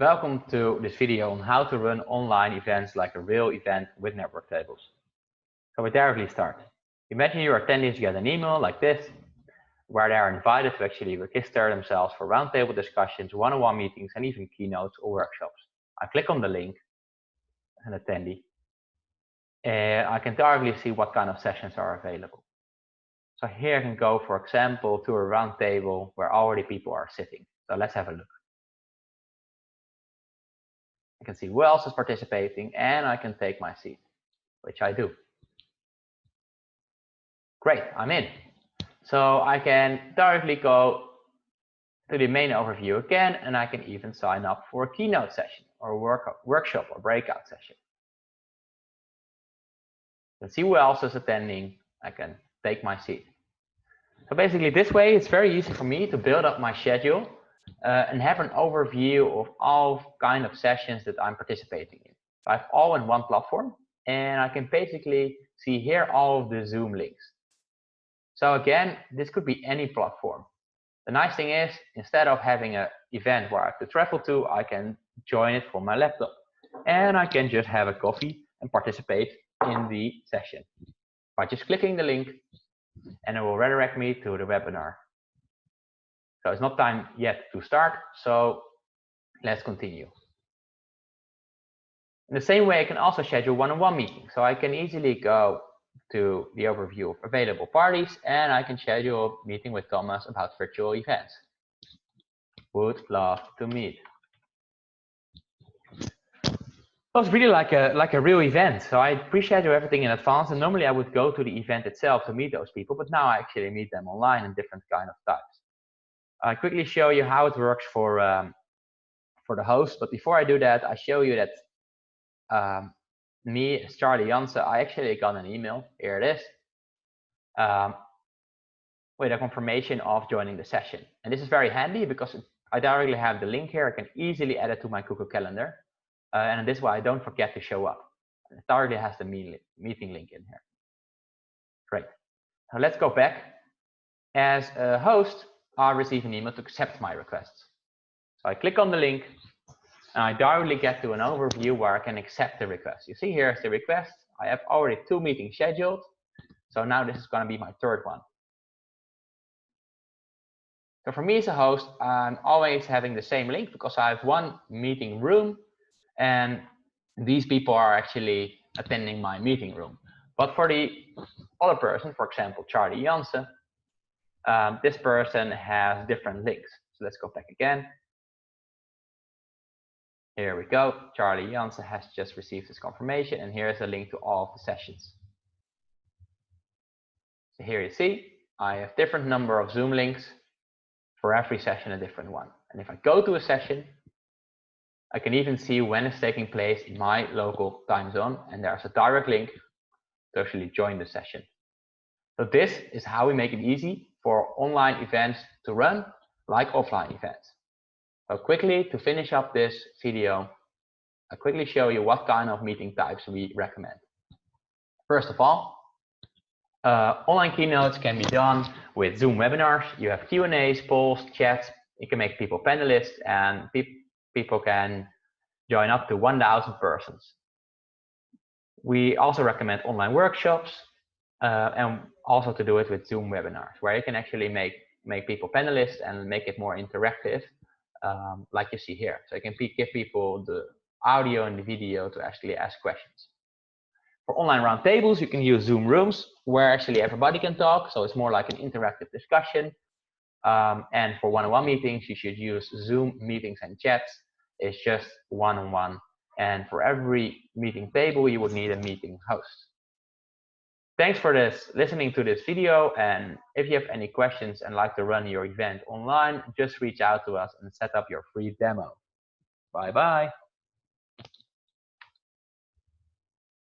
Welcome to this video on how to run online events like a real event with NetworkTables. So we directly start. Imagine your attendees get an email like this, where they are invited to actually register themselves for roundtable discussions, one-on-one meetings, and even keynotes or workshops. I click on the link as an attendee, and I can directly see what kind of sessions are available. So here I can go, for example, to a roundtable where already people are sitting. So let's have a look. I can see who else is participating, and I can take my seat, which I do. Great, I'm in. So I can directly go to the main overview again, and I can even sign up for a keynote session or a workshop or breakout session. I can see who else is attending. I can take my seat. So basically this way, it's very easy for me to build up my schedule and have an overview of all kind of sessions that I'm participating in. So I have all in one platform, and I can basically see here all of the Zoom links. So again, this could be any platform. The nice thing is, instead of having an event where I have to travel to, I can join it from my laptop. And I can just have a coffee and participate in the session by just clicking the link, and it will redirect me to the webinar. So it's not time yet to start, so let's continue. In the same way, I can also schedule one-on-one meetings. So I can easily go to the overview of available parties, and I can schedule a meeting with Thomas about virtual events. Would love to meet. So it's really like a real event. So I pre-schedule everything in advance, and normally I would go to the event itself to meet those people, but now I actually meet them online in different kind of types. I quickly show you how it works for the host, but before I do that, I show you that me, as Charlie Jansen, I actually got an email. Here it is, with a confirmation of joining the session. And this is very handy because I directly have the link here. I can easily add it to my Google Calendar, and this way I don't forget to show up. It directly has the meeting link in here. Great. Now let's go back. As a host, I receive an email to accept my requests. So I click on the link, and I directly get to an overview where I can accept the request. You see here is the request. I have already 2 meetings scheduled. So now this is going to be my 3rd one. So for me as a host, I'm always having the same link because I have 1 meeting room, and these people are actually attending my meeting room. But for the other person, for example, Charlie Jansen, this person has different links. So let's go back again. Here we go. Charlie Jansen has just received his confirmation, and here's a link to all of the sessions. So here you see, I have different number of Zoom links, for every session a different one. And if I go to a session, I can even see when it's taking place in my local time zone, and there's a direct link to actually join the session. So this is how we make it easy for online events to run like offline events. So quickly, to finish up this video, I'll quickly show you what kind of meeting types we recommend. First of all, online keynotes can be done with Zoom webinars. You have Q&As, polls, chats. You can make people panelists, and people can join up to 1,000 persons. We also recommend online workshops, and also to do it with Zoom webinars, where you can actually make people panelists and make it more interactive, like you see here. So you can give people the audio and the video to actually ask questions. For online roundtables, you can use Zoom rooms, where actually everybody can talk. So it's more like an interactive discussion. And for one-on-one meetings, you should use Zoom meetings and chats. It's just one-on-one. And for every meeting table, you would need a meeting host. Thanks for listening to this video. And if you have any questions and like to run your event online, just reach out to us and set up your free demo. Bye-bye.